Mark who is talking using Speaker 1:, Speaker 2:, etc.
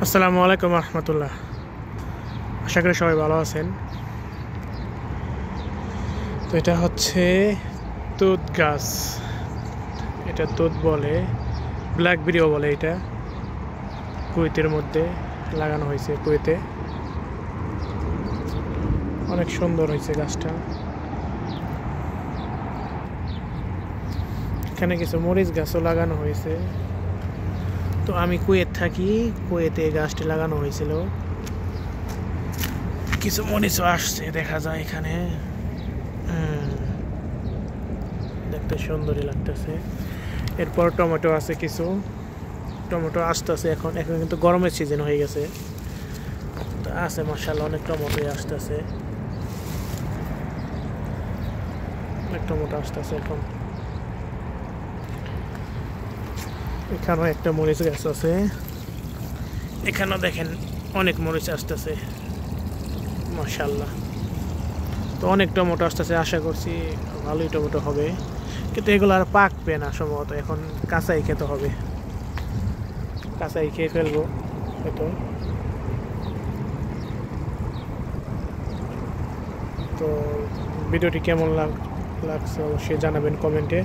Speaker 1: আসসালামু আলাইকুম রহমতুল্লাহ। আশা করি সবাই ভালো আছেন। তো এটা হচ্ছে তুত গাছ, এটা তুত বলে, ব্ল্যাকবেরিও বলে। এটা কুয়েতের মধ্যে লাগানো হয়েছে, কুয়েতে অনেক সুন্দর হয়েছে গাছটা। এখানে কিছু মরিচ গাছও লাগানো হয়েছে। তো আমি কুয়েত থাকি, কুয়েতে গাছটি লাগানো হয়েছিল। কিছু মরিচও আসছে দেখা যায় এখানে। দেখতে সুন্দরই লাগতেছে। এরপর টমেটো আছে, কিছু টমেটো আসতেছে। এখন এখন কিন্তু গরমের সিজন হয়ে গেছে, তো আছে মাশাআল্লাহ অনেক টমেটোই আসতেছে, অনেক টমেটো আসতেছে এখন। এখানেও একটা মরিচ গাছ আছে, এখানেও দেখেন অনেক মরিচ আসতেছে মাশাআল্লাহ। তো অনেক টমেটো আসতেছে, আশা করছি ভালোই টমেটো হবে, কিন্তু এগুলো আর পাকবে না সম্ভবত। এখন কাঁচাই খেতে হবে, কাঁচাই খেয়ে ফেলবো হয়তো। তো ভিডিওটি কেমন লাগছে অবশ্যই জানাবেন কমেন্টে।